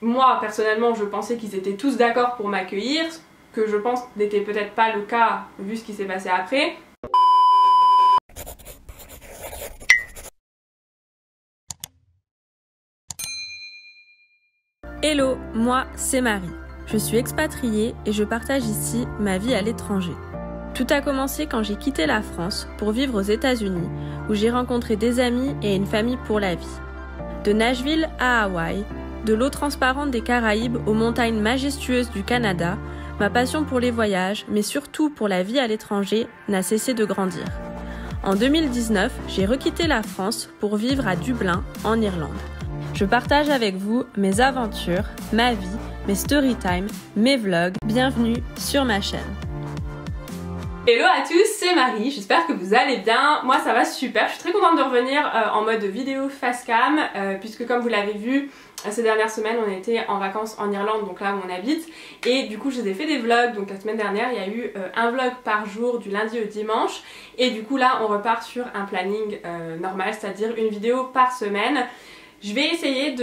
moi personnellement je pensais qu'ils étaient tous d'accord pour m'accueillir, ce que je pense n'était peut-être pas le cas vu ce qui s'est passé après. Hello, moi c'est Marie. Je suis expatriée et je partage ici ma vie à l'étranger. Tout a commencé quand j'ai quitté la France pour vivre aux États-Unis, où j'ai rencontré des amis et une famille pour la vie. De Nashville à Hawaï, de l'eau transparente des Caraïbes aux montagnes majestueuses du Canada, ma passion pour les voyages, mais surtout pour la vie à l'étranger, n'a cessé de grandir. En 2019, j'ai requitté la France pour vivre à Dublin, en Irlande. Je partage avec vous mes aventures, ma vie, mes storytime, mes vlogs. Bienvenue sur ma chaîne. Hello à tous, c'est Marie, j'espère que vous allez bien. Moi ça va super, je suis très contente de revenir en mode vidéo face cam puisque comme vous l'avez vu, ces dernières semaines on était en vacances en Irlande, donc là où on habite, et du coup je vous ai fait des vlogs. Donc la semaine dernière il y a eu un vlog par jour du lundi au dimanche, et du coup là on repart sur un planning normal, c'est-à-dire une vidéo par semaine. Je vais essayer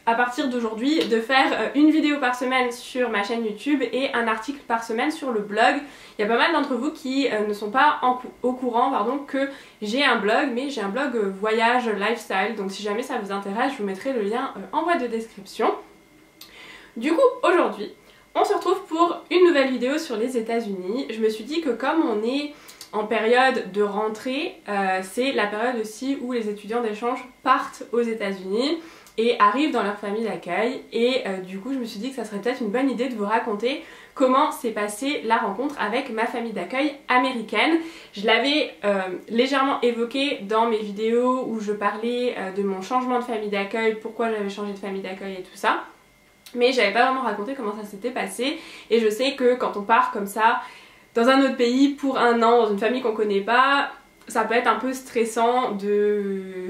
à partir d'aujourd'hui de faire une vidéo par semaine sur ma chaîne YouTube et un article par semaine sur le blog. Il y a pas mal d'entre vous qui ne sont pas au courant que j'ai un blog, mais j'ai un blog voyage lifestyle, donc si jamais ça vous intéresse je vous mettrai le lien en boîte de description. Du coup aujourd'hui on se retrouve pour une nouvelle vidéo sur les États-Unis. Je me suis dit que comme on est en période de rentrée, c'est la période aussi où les étudiants d'échange partent aux États-Unis et arrivent dans leur famille d'accueil, et du coup je me suis dit que ça serait peut-être une bonne idée de vous raconter comment s'est passée la rencontre avec ma famille d'accueil américaine. Je l'avais légèrement évoqué dans mes vidéos où je parlais de mon changement de famille d'accueil, pourquoi j'avais changé de famille d'accueil et tout ça, mais j'avais pas vraiment raconté comment ça s'était passé. Et je sais que quand on part comme ça dans un autre pays pour un an, dans une famille qu'on connaît pas, ça peut être un peu stressant de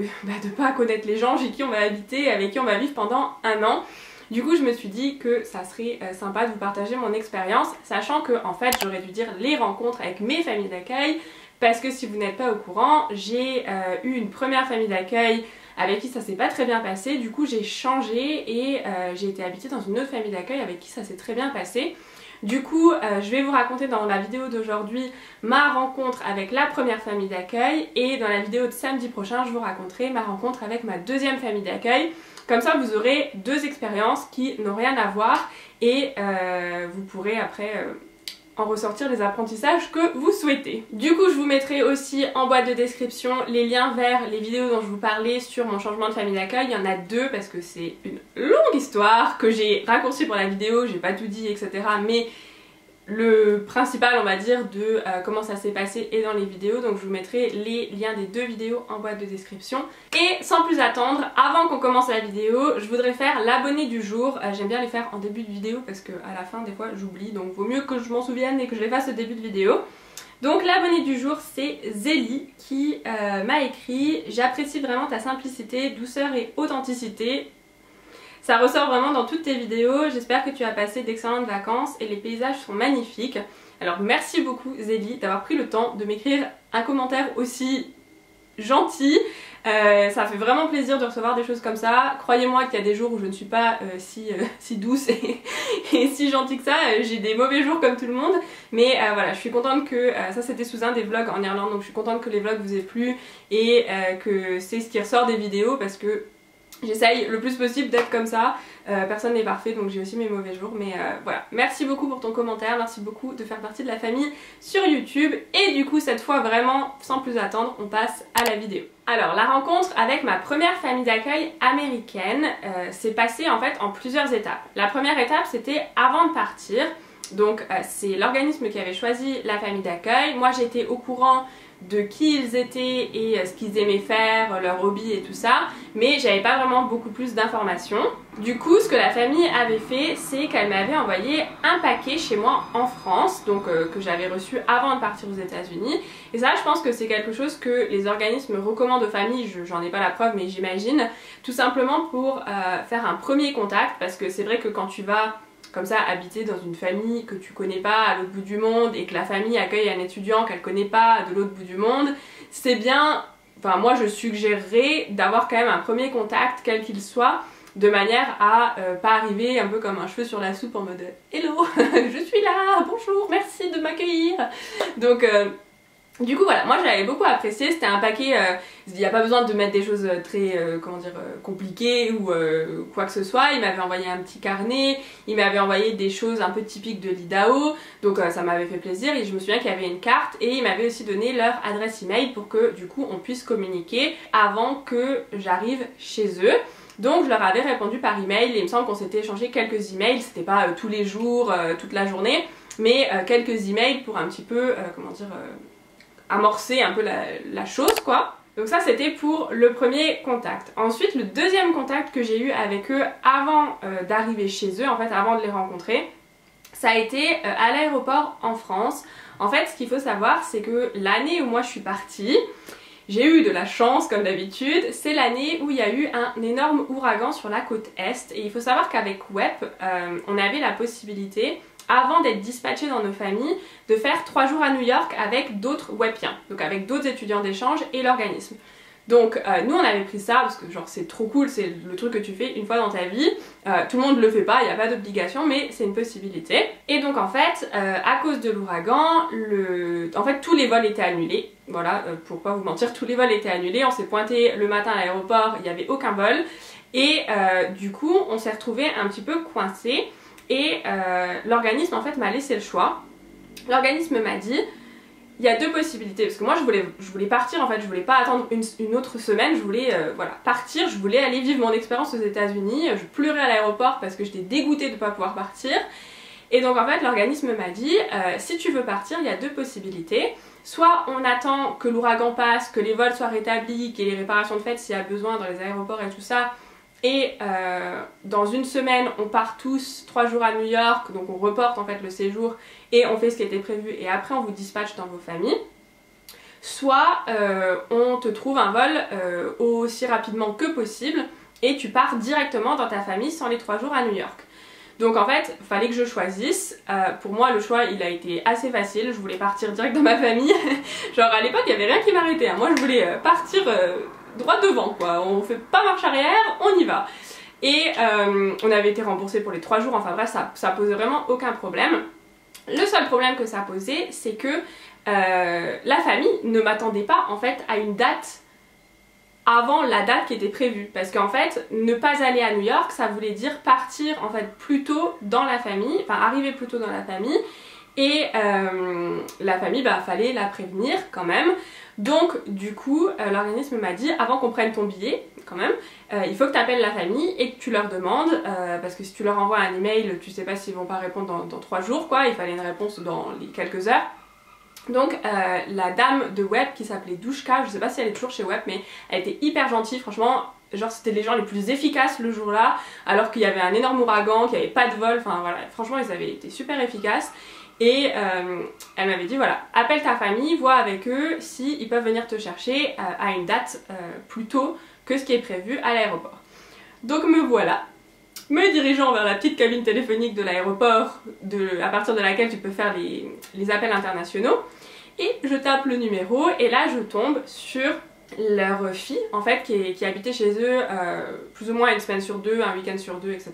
pas connaître les gens chez qui on va habiter, avec qui on va vivre pendant un an. Du coup je me suis dit que ça serait sympa de vous partager mon expérience, sachant que en fait j'aurais dû dire les rencontres avec mes familles d'accueil, parce que si vous n'êtes pas au courant, j'ai eu une première famille d'accueil avec qui ça s'est pas très bien passé. Du coup j'ai changé et j'ai été habitée dans une autre famille d'accueil avec qui ça s'est très bien passé. Du coup, je vais vous raconter dans la vidéo d'aujourd'hui ma rencontre avec la première famille d'accueil, et dans la vidéo de samedi prochain, je vous raconterai ma rencontre avec ma deuxième famille d'accueil. Comme ça, vous aurez deux expériences qui n'ont rien à voir, et vous pourrez après en ressortir les apprentissages que vous souhaitez. Du coup je vous mettrai aussi en boîte de description les liens vers les vidéos dont je vous parlais sur mon changement de famille d'accueil. Il y en a deux parce que c'est une longue histoire que j'ai raccourcie pour la vidéo, j'ai pas tout dit etc, mais le principal on va dire de comment ça s'est passé est dans les vidéos, donc je vous mettrai les liens des deux vidéos en boîte de description. Et sans plus attendre, avant qu'on commence la vidéo, je voudrais faire l'abonné du jour. J'aime bien les faire en début de vidéo parce que à la fin des fois j'oublie, donc vaut mieux que je m'en souvienne et que je les fasse au début de vidéo. Donc l'abonné du jour c'est Zélie qui m'a écrit: j'apprécie vraiment ta simplicité, douceur et authenticité. Ça ressort vraiment dans toutes tes vidéos, j'espère que tu as passé d'excellentes vacances et les paysages sont magnifiques. Alors merci beaucoup Zélie d'avoir pris le temps de m'écrire un commentaire aussi gentil. Ça fait vraiment plaisir de recevoir des choses comme ça. Croyez-moi qu'il y a des jours où je ne suis pas si douce et si gentille que ça. J'ai des mauvais jours comme tout le monde, mais voilà, je suis contente que ça c'était sous un des vlogs en Irlande, donc je suis contente que les vlogs vous aient plu et que c'est ce qui ressort des vidéos, parce que j'essaye le plus possible d'être comme ça. Personne n'est parfait, donc j'ai aussi mes mauvais jours, mais voilà. Merci beaucoup pour ton commentaire, merci beaucoup de faire partie de la famille sur YouTube. Et du coup cette fois vraiment, sans plus attendre, on passe à la vidéo. Alors la rencontre avec ma première famille d'accueil américaine s'est passée en fait en plusieurs étapes. La première étape c'était avant de partir, donc c'est l'organisme qui avait choisi la famille d'accueil. Moi j'étais au courant de qui ils étaient et ce qu'ils aimaient faire, leurs hobbies et tout ça, mais j'avais pas vraiment beaucoup plus d'informations. Du coup ce que la famille avait fait, c'est qu'elle m'avait envoyé un paquet chez moi en France, donc que j'avais reçu avant de partir aux États-Unis. Et ça je pense que c'est quelque chose que les organismes recommandent aux familles, j'en ai pas la preuve mais j'imagine, tout simplement pour faire un premier contact, parce que c'est vrai que quand tu vas comme ça habiter dans une famille que tu connais pas à l'autre bout du monde et que la famille accueille un étudiant qu'elle connaît pas de l'autre bout du monde, c'est bien, enfin moi je suggérerais d'avoir quand même un premier contact quel qu'il soit de manière à pas arriver un peu comme un cheveu sur la soupe en mode hello, je suis là, bonjour, merci de m'accueillir. Donc du coup voilà, moi je l'avais beaucoup apprécié, c'était un paquet, il n'y a pas besoin de mettre des choses très compliquées ou quoi que ce soit. Il m'avait envoyé un petit carnet, il m'avait envoyé des choses un peu typiques de l'IDAO, donc ça m'avait fait plaisir. Et je me souviens qu'il y avait une carte et il m'avait aussi donné leur adresse email pour que du coup on puisse communiquer avant que j'arrive chez eux. Donc je leur avais répondu par email et il me semble qu'on s'était échangé quelques emails, c'était pas tous les jours, toute la journée, mais quelques emails pour un petit peu, amorcer un peu la chose quoi. Donc ça c'était pour le premier contact. Ensuite le deuxième contact que j'ai eu avec eux avant d'arriver chez eux, en fait avant de les rencontrer, ça a été à l'aéroport en France. En fait ce qu'il faut savoir c'est que l'année où moi je suis partie, j'ai eu de la chance comme d'habitude, c'est l'année où il y a eu un énorme ouragan sur la côte Est. Et il faut savoir qu'avec WEP, on avait la possibilité, avant d'être dispatchés dans nos familles, de faire 3 jours à New York avec d'autres WEPiens, donc avec d'autres étudiants d'échange et l'organisme. Donc nous on avait pris ça parce que genre c'est trop cool, c'est le truc que tu fais une fois dans ta vie, tout le monde le fait pas, il n'y a pas d'obligation mais c'est une possibilité. Et donc en fait à cause de l'ouragan, tous les vols étaient annulés, voilà, pour pas vous mentir, tous les vols étaient annulés, on s'est pointé le matin à l'aéroport, il n'y avait aucun vol et du coup on s'est retrouvé un petit peu coincé et l'organisme en fait m'a laissé le choix. L'organisme m'a dit il y a deux possibilités, parce que moi je voulais partir en fait, je voulais pas attendre une autre semaine, je voulais partir, je voulais aller vivre mon expérience aux États-Unis, je pleurais à l'aéroport parce que j'étais dégoûtée de ne pas pouvoir partir. Et donc en fait l'organisme m'a dit si tu veux partir, il y a deux possibilités. Soit on attend que l'ouragan passe, que les vols soient rétablis, qu'il y ait les réparations de faites s'il y a besoin dans les aéroports et tout ça, et dans une semaine on part tous 3 jours à New York, donc on reporte en fait le séjour et on fait ce qui était prévu et après on vous dispatche dans vos familles. Soit on te trouve un vol aussi rapidement que possible et tu pars directement dans ta famille sans les 3 jours à New York. Donc en fait, il fallait que je choisisse. Pour moi le choix il a été assez facile, je voulais partir direct dans ma famille. Genre à l'époque il n'y avait rien qui m'arrêtait, hein. Moi je voulais partir droit devant quoi, on fait pas marche arrière, on y va. Et on avait été remboursé pour les 3 jours, enfin bref ça posait vraiment aucun problème. Le seul problème que ça posait c'est que la famille ne m'attendait pas en fait à une date avant la date qui était prévue, parce qu'en fait ne pas aller à New York ça voulait dire partir en fait plus tôt dans la famille, enfin arriver plus tôt dans la famille et la famille fallait la prévenir quand même. Donc du coup l'organisme m'a dit avant qu'on prenne ton billet quand même il faut que tu appelles la famille et que tu leur demandes parce que si tu leur envoies un email tu sais pas s'ils vont pas répondre dans 3 jours quoi, il fallait une réponse dans les quelques heures. Donc la dame de WEP qui s'appelait Douchka, je sais pas si elle est toujours chez WEP mais elle était hyper gentille franchement, genre c'était les gens les plus efficaces le jour là alors qu'il y avait un énorme ouragan, qu'il n'y avait pas de vol, enfin voilà franchement ils avaient été super efficaces. Et elle m'avait dit voilà, appelle ta famille, vois avec eux si ils peuvent venir te chercher à une date plus tôt que ce qui est prévu à l'aéroport. Donc me voilà, me dirigeant vers la petite cabine téléphonique de l'aéroport à partir de laquelle tu peux faire les appels internationaux. Et je tape le numéro et là je tombe sur leur fille en fait qui habitait chez eux plus ou moins une semaine sur deux, un week-end sur deux, etc.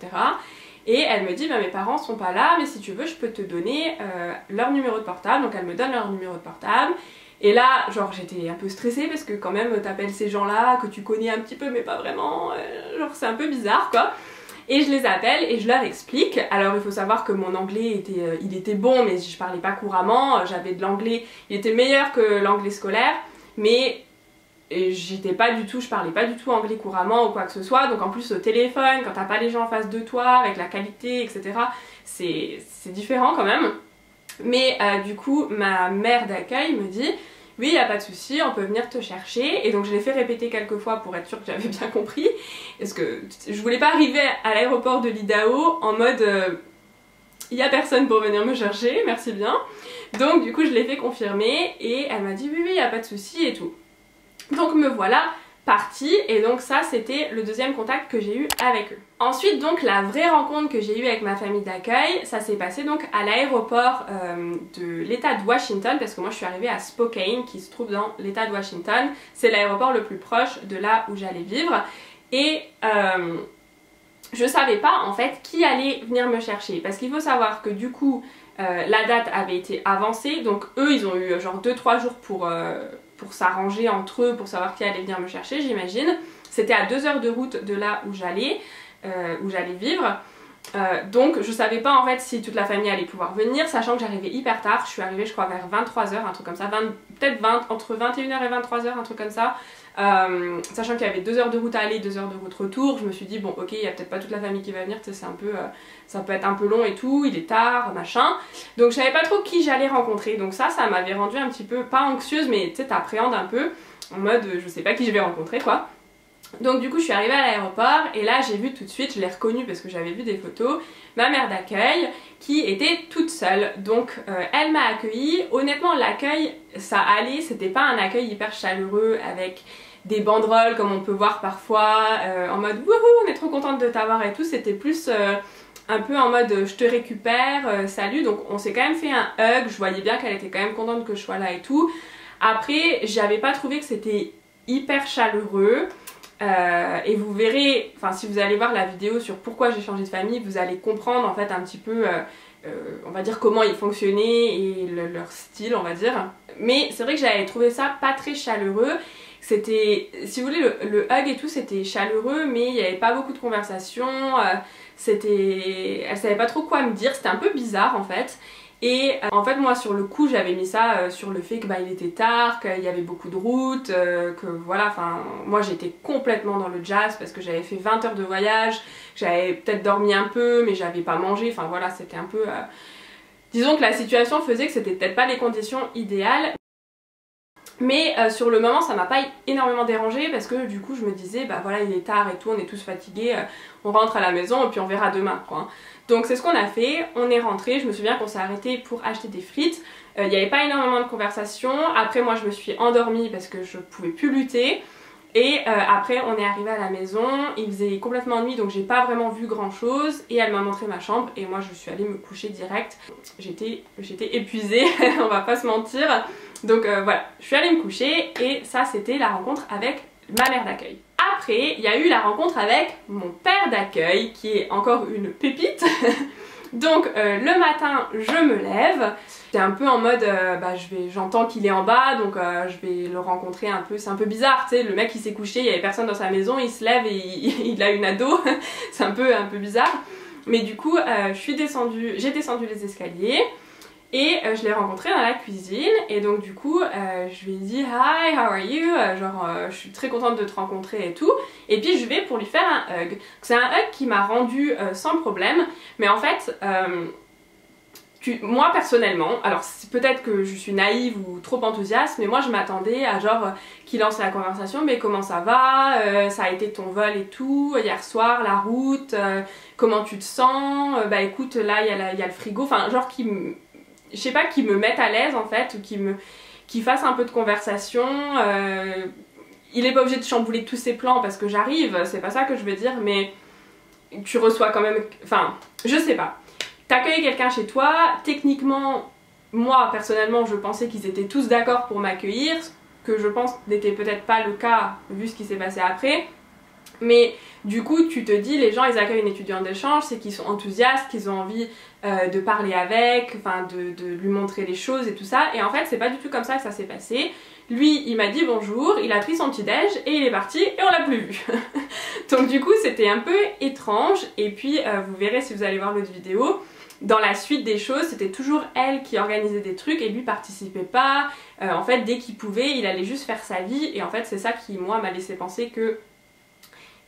Et elle me dit mes parents sont pas là mais si tu veux je peux te donner leur numéro de portable. Donc elle me donne leur numéro de portable et là genre j'étais un peu stressée parce que quand même t'appelles ces gens là que tu connais un petit peu mais pas vraiment, genre c'est un peu bizarre quoi. Et je les appelle et je leur explique. Alors il faut savoir que mon anglais était bon mais je parlais pas couramment, j'avais de l'anglais, il était meilleur que l'anglais scolaire mais je parlais pas du tout anglais couramment ou quoi que ce soit, donc en plus au téléphone, quand t'as pas les gens en face de toi, avec la qualité, etc., c'est différent quand même. Mais du coup, ma mère d'accueil me dit oui, y a pas de souci, on peut venir te chercher, et donc je l'ai fait répéter quelques fois pour être sûre que j'avais bien compris, parce que je voulais pas arriver à l'aéroport de l'IDAO en mode il y a personne pour venir me chercher, merci bien. Donc du coup, je l'ai fait confirmer, et elle m'a dit oui, y a pas de souci et tout. Donc me voilà partie et donc ça c'était le deuxième contact que j'ai eu avec eux. Ensuite donc la vraie rencontre que j'ai eue avec ma famille d'accueil, ça s'est passé donc à l'aéroport de l'état de Washington, parce que moi je suis arrivée à Spokane qui se trouve dans l'état de Washington, c'est l'aéroport le plus proche de là où j'allais vivre. Et je savais pas en fait qui allait venir me chercher. Parce qu'il faut savoir que du coup, la date avait été avancée. Donc eux, ils ont eu genre 2-3 jours pour s'arranger entre eux, pour savoir qui allait venir me chercher, j'imagine. C'était à 2 heures de route de là où j'allais vivre. Donc je savais pas en fait si toute la famille allait pouvoir venir, sachant que j'arrivais hyper tard. Je suis arrivée je crois vers 23 h, un truc comme ça, peut-être entre 21 h et 23 h, un truc comme ça. Sachant qu'il y avait 2 heures de route à aller, 2 heures de route retour, je me suis dit bon ok, il y a peut-être pas toute la famille qui va venir, c'est un peu, ça peut être un peu long et tout, il est tard, machin. Donc je savais pas trop qui j'allais rencontrer, donc ça m'avait rendu un petit peu, pas anxieuse, mais tu sais, t'appréhendes un peu, en mode je sais pas qui je vais rencontrer quoi. Donc du coup je suis arrivée à l'aéroport et là j'ai vu tout de suite, je l'ai reconnue parce que j'avais vu des photos, ma mère d'accueil qui était toute seule. Donc elle m'a accueillie. Honnêtement l'accueil ça allait, c'était pas un accueil hyper chaleureux avec des banderoles comme on peut voir parfois en mode wouhou on est trop contente de t'avoir et tout. C'était plus un peu en mode je te récupère, salut. Donc on s'est quand même fait un hug, je voyais bien qu'elle était quand même contente que je sois là et tout. Après j'avais pas trouvé que c'était hyper chaleureux. Et vous verrez, enfin si vous allez voir la vidéo sur pourquoi j'ai changé de famille, vous allez comprendre en fait un petit peu, on va dire comment ils fonctionnaient et leur style on va dire. Mais c'est vrai que j'avais trouvé ça pas très chaleureux. C'était, si vous voulez, le hug et tout c'était chaleureux mais il n'y avait pas beaucoup de conversation, elle savait pas trop quoi me dire, c'était un peu bizarre en fait. Et en fait moi sur le coup j'avais mis ça sur le fait que il était tard, qu'il y avait beaucoup de routes, que voilà, enfin moi j'étais complètement dans le jazz parce que j'avais fait 20 heures de voyage, j'avais peut-être dormi un peu mais j'avais pas mangé, enfin voilà c'était un peu... Disons que la situation faisait que c'était peut-être pas les conditions idéales. Mais sur le moment ça m'a pas énormément dérangée parce que du coup je me disais bah voilà il est tard et tout, on est tous fatigués, on rentre à la maison et puis on verra demain quoi. Donc c'est ce qu'on a fait, on est rentré, je me souviens qu'on s'est arrêté pour acheter des frites, il n'y avait pas énormément de conversation, après moi je me suis endormie parce que je pouvais plus lutter. Et après on est arrivé à la maison, il faisait complètement nuit donc j'ai pas vraiment vu grand chose et elle m'a montré ma chambre et moi je suis allée me coucher direct. J'étais épuisée, on va pas se mentir. Donc voilà, je suis allée me coucher et ça c'était la rencontre avec ma mère d'accueil. Après il y a eu la rencontre avec mon père d'accueil qui est encore une pépite. Donc le matin je me lève, j'étais un peu en mode j'entends qu'il est en bas donc je vais le rencontrer un peu, c'est un peu bizarre tu sais, le mec il s'est couché, il y avait personne dans sa maison, il se lève et il a une ado, c'est un peu bizarre. Mais du coup j'ai descendu les escaliers et je l'ai rencontré dans la cuisine et donc du coup je lui ai dit hi, how are you, je suis très contente de te rencontrer et tout, et puis je vais pour lui faire un hug. C'est un hug qui m'a rendu sans problème, mais en fait moi personnellement, alors peut-être que je suis naïve ou trop enthousiaste, mais moi je m'attendais à genre qu'il lance la conversation, mais comment ça va, ça a été ton vol et tout, hier soir, la route, comment tu te sens, bah écoute là il y a le frigo, enfin genre je sais pas, qui me mette à l'aise en fait, ou qui fasse un peu de conversation. Il est pas obligé de chambouler tous ses plans parce que j'arrive, c'est pas ça que je veux dire, mais tu reçois quand même, enfin je sais pas. T'accueilles quelqu'un chez toi, techniquement, moi personnellement je pensais qu'ils étaient tous d'accord pour m'accueillir, ce que je pense n'était peut-être pas le cas vu ce qui s'est passé après. Mais du coup tu te dis les gens ils accueillent une étudiante d'échange, c'est qu'ils sont enthousiastes, qu'ils ont envie de parler avec, enfin de lui montrer les choses et tout ça, et en fait c'est pas du tout comme ça que ça s'est passé. Lui il m'a dit bonjour, il a pris son petit déj et il est parti et on l'a plus vu. Donc du coup c'était un peu étrange, et puis vous verrez si vous allez voir l'autre vidéo, dans la suite des choses c'était toujours elle qui organisait des trucs et lui participait pas. En fait dès qu'il pouvait il allait juste faire sa vie, et en fait c'est ça qui moi m'a laissé penser que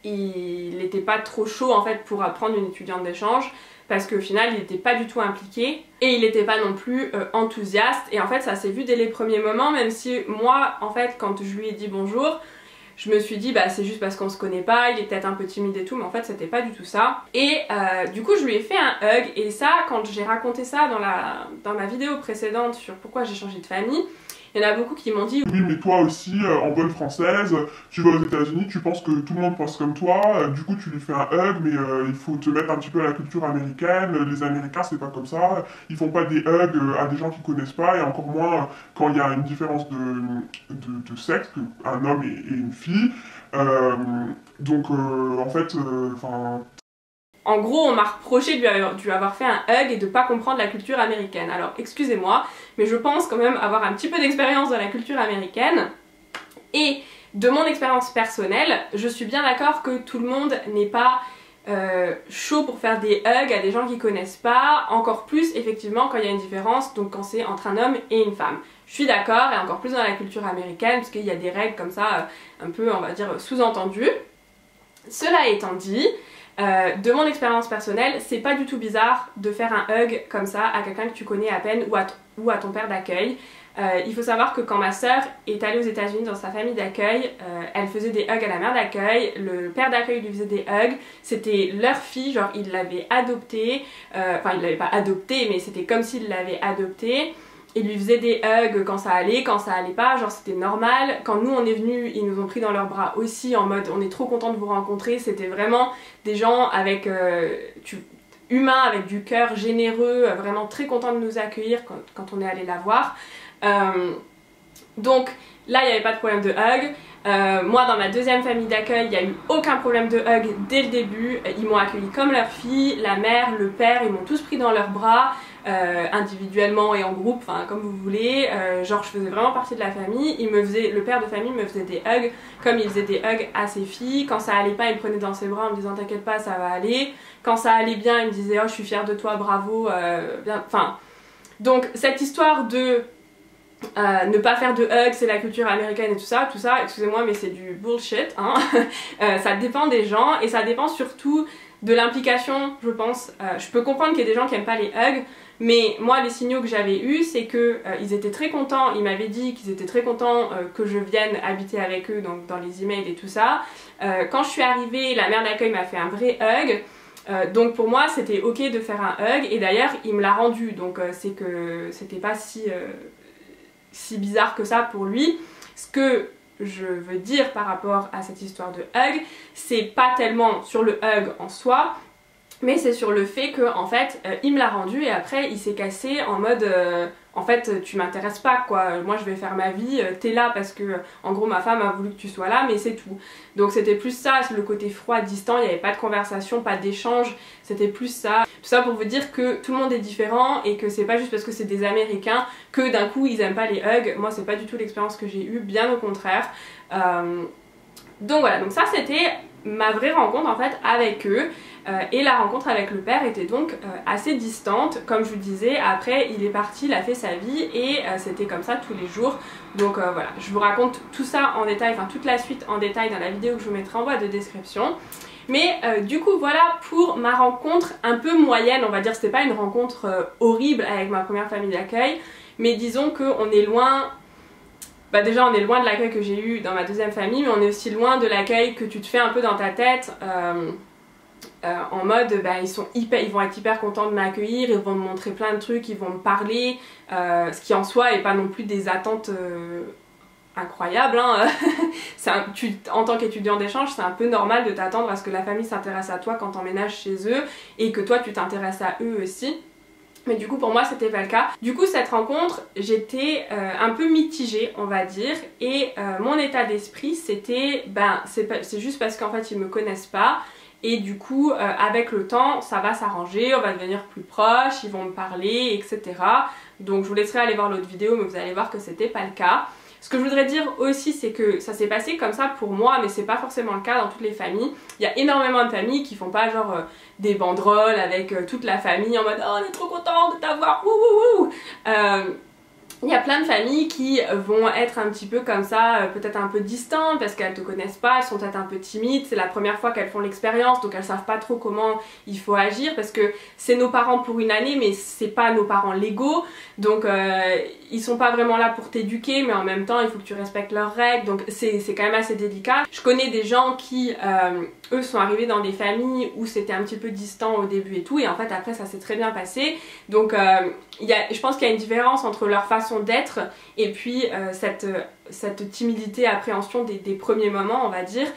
il n'était pas trop chaud en fait pour prendre une étudiante d'échange, parce qu'au final il n'était pas du tout impliqué et il n'était pas non plus enthousiaste, et en fait ça s'est vu dès les premiers moments, même si moi en fait quand je lui ai dit bonjour je me suis dit bah c'est juste parce qu'on se connaît pas, il est peut-être un peu timide et tout, mais en fait c'était pas du tout ça. Et du coup je lui ai fait un hug, et ça quand j'ai raconté ça dans ma vidéo précédente sur pourquoi j'ai changé de famille, il y en a beaucoup qui m'ont dit oui mais toi aussi en bonne française tu vas aux États-Unis, tu penses que tout le monde pense comme toi, du coup tu lui fais un hug, mais il faut te mettre un petit peu à la culture américaine, les Américains c'est pas comme ça, ils font pas des hugs à des gens qu'ils connaissent pas, et encore moins quand il y a une différence de sexe, un homme et une fille, donc en fait en gros, on m'a reproché de lui avoir fait un hug et de pas comprendre la culture américaine. Alors, excusez-moi, mais je pense quand même avoir un petit peu d'expérience dans la culture américaine. Et de mon expérience personnelle, je suis bien d'accord que tout le monde n'est pas chaud pour faire des hugs à des gens qu'ils connaissent pas, encore plus effectivement quand il y a une différence, donc quand c'est entre un homme et une femme. Je suis d'accord, et encore plus dans la culture américaine, parce qu'il y a des règles comme ça, un peu, on va dire, sous-entendues. Cela étant dit, de mon expérience personnelle, c'est pas du tout bizarre de faire un hug comme ça à quelqu'un que tu connais à peine ou à ton père d'accueil. Il faut savoir que quand ma sœur est allée aux États-Unis dans sa famille d'accueil, elle faisait des hugs à la mère d'accueil, le père d'accueil lui faisait des hugs, c'était leur fille, genre il l'avait adoptée, enfin il l'avait pas adoptée mais c'était comme s'il l'avait adoptée. Ils lui faisaient des hugs quand ça allait pas, genre c'était normal. Quand nous on est venus, ils nous ont pris dans leurs bras aussi en mode on est trop content de vous rencontrer, c'était vraiment des gens avec humains, avec du cœur généreux, vraiment très contents de nous accueillir quand on est allé la voir. Donc là il n'y avait pas de problème de hug. Moi dans ma deuxième famille d'accueil il n'y a eu aucun problème de hug dès le début, ils m'ont accueilli comme leur fille, la mère, le père, ils m'ont tous pris dans leurs bras, individuellement et en groupe, enfin comme vous voulez, genre je faisais vraiment partie de la famille. Le père de famille me faisait des hugs comme il faisait des hugs à ses filles. Quand ça allait pas il me prenait dans ses bras en me disant t'inquiète pas ça va aller, quand ça allait bien il me disait oh je suis fière de toi, bravo, bien, enfin donc cette histoire de ne pas faire de hugs, c'est la culture américaine et tout ça, excusez-moi mais c'est du bullshit, hein. Ça dépend des gens et ça dépend surtout de l'implication, je pense. Je peux comprendre qu'il y ait des gens qui aiment pas les hugs, mais moi les signaux que j'avais eus c'est que ils étaient très contents, ils m'avaient dit qu'ils étaient très contents que je vienne habiter avec eux, donc dans les emails et tout ça. Quand je suis arrivée, la mère d'accueil m'a fait un vrai hug. Donc pour moi c'était ok de faire un hug et d'ailleurs il me l'a rendu, donc c'est que c'était pas si bizarre que ça pour lui. Ce que je veux dire par rapport à cette histoire de hug, c'est pas tellement sur le hug en soi, mais c'est sur le fait que en fait il me l'a rendu et après il s'est cassé en mode en fait tu m'intéresses pas quoi, moi je vais faire ma vie, t'es là parce que en gros ma femme a voulu que tu sois là mais c'est tout. Donc c'était plus ça, le côté froid, distant, il n'y avait pas de conversation, pas d'échange, c'était plus ça. Tout ça pour vous dire que tout le monde est différent et que c'est pas juste parce que c'est des Américains que d'un coup ils aiment pas les hugs. Moi c'est pas du tout l'expérience que j'ai eue, bien au contraire. Donc voilà, donc ça c'était ma vraie rencontre en fait avec eux. Et la rencontre avec le père était donc assez distante, comme je vous disais. Après il est parti, il a fait sa vie et c'était comme ça tous les jours. Donc voilà, je vous raconte tout ça en détail, enfin toute la suite en détail dans la vidéo que je vous mettrai en boîte de description. Mais du coup voilà pour ma rencontre un peu moyenne, on va dire. C'était pas une rencontre horrible avec ma première famille d'accueil, mais disons qu'on est loin. Bah déjà on est loin de l'accueil que j'ai eu dans ma deuxième famille, mais on est aussi loin de l'accueil que tu te fais un peu dans ta tête. En mode bah, ils vont être hyper contents de m'accueillir, ils vont me montrer plein de trucs, ils vont me parler, ce qui en soi est pas non plus des attentes incroyables, hein. En tant qu'étudiant d'échange c'est un peu normal de t'attendre à ce que la famille s'intéresse à toi quand t'emménages chez eux et que toi tu t'intéresses à eux aussi. Mais du coup pour moi c'était pas le cas. Du coup cette rencontre j'étais un peu mitigée on va dire, et mon état d'esprit c'était ben c'est juste parce qu'en fait ils me connaissent pas. Et du coup avec le temps ça va s'arranger, on va devenir plus proches, ils vont me parler etc. Donc je vous laisserai aller voir l'autre vidéo mais vous allez voir que c'était pas le cas. Ce que je voudrais dire aussi c'est que ça s'est passé comme ça pour moi mais c'est pas forcément le cas dans toutes les familles. Il y a énormément de familles qui font pas genre des banderoles avec toute la famille en mode oh on est trop content de t'avoir, wouh wouh. Il y a plein de familles qui vont être un petit peu comme ça, peut-être un peu distantes parce qu'elles te connaissent pas, elles sont peut-être un peu timides, c'est la première fois qu'elles font l'expérience donc elles savent pas trop comment il faut agir parce que c'est nos parents pour une année mais c'est pas nos parents légaux donc ils sont pas vraiment là pour t'éduquer mais en même temps il faut que tu respectes leurs règles donc c'est quand même assez délicat. Je connais des gens qui eux sont arrivés dans des familles où c'était un petit peu distant au début et tout et en fait après ça s'est très bien passé donc je pense qu'il y a une différence entre leur façon d'être et puis cette timidité, appréhension des premiers moments on va dire.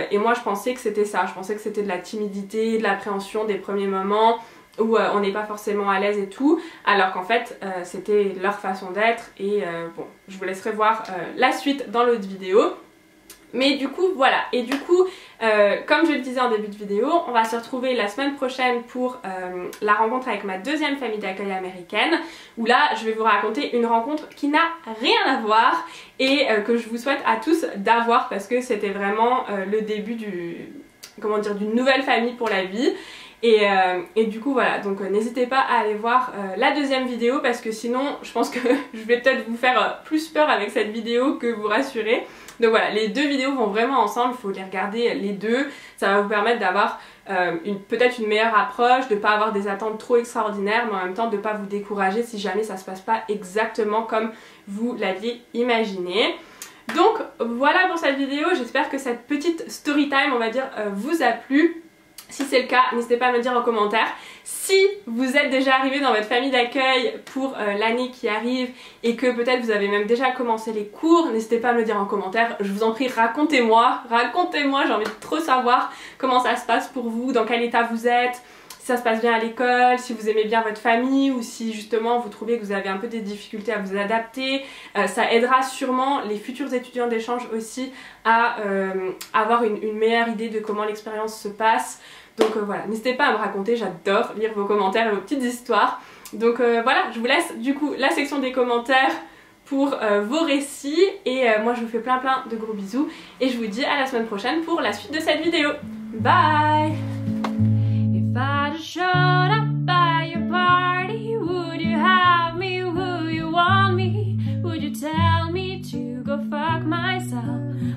Et moi je pensais que c'était ça, je pensais que c'était de la timidité, de l'appréhension des premiers moments où on n'est pas forcément à l'aise et tout, alors qu'en fait c'était leur façon d'être et bon je vous laisserai voir la suite dans l'autre vidéo. Mais du coup voilà, et du coup comme je le disais en début de vidéo, on va se retrouver la semaine prochaine pour la rencontre avec ma deuxième famille d'accueil américaine, où là je vais vous raconter une rencontre qui n'a rien à voir et que je vous souhaite à tous d'avoir parce que c'était vraiment le début d'une nouvelle famille pour la vie. Et du coup voilà, donc n'hésitez pas à aller voir la deuxième vidéo parce que sinon je pense que je vais peut-être vous faire plus peur avec cette vidéo que vous rassurer. Donc voilà, les deux vidéos vont vraiment ensemble, il faut les regarder les deux, ça va vous permettre d'avoir peut-être une meilleure approche, de ne pas avoir des attentes trop extraordinaires, mais en même temps de ne pas vous décourager si jamais ça se passe pas exactement comme vous l'aviez imaginé. Donc voilà pour cette vidéo, j'espère que cette petite story time on va dire vous a plu. Si c'est le cas, n'hésitez pas à me dire en commentaire. Si vous êtes déjà arrivé dans votre famille d'accueil pour l'année qui arrive et que peut-être vous avez même déjà commencé les cours, n'hésitez pas à me le dire en commentaire. Je vous en prie, racontez-moi, j'ai envie de trop savoir comment ça se passe pour vous, dans quel état vous êtes, si ça se passe bien à l'école, si vous aimez bien votre famille ou si justement vous trouvez que vous avez un peu des difficultés à vous adapter. Ça aidera sûrement les futurs étudiants d'échange aussi à avoir une meilleure idée de comment l'expérience se passe. Donc voilà, n'hésitez pas à me raconter, j'adore lire vos commentaires et vos petites histoires. Donc voilà, je vous laisse du coup la section des commentaires pour vos récits et moi je vous fais plein de gros bisous et je vous dis à la semaine prochaine pour la suite de cette vidéo. Bye! If I just showed up by your party, would you have me, would you want me, would you tell me to go fuck myself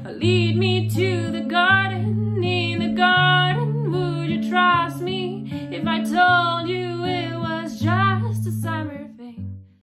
or lead me to the garden?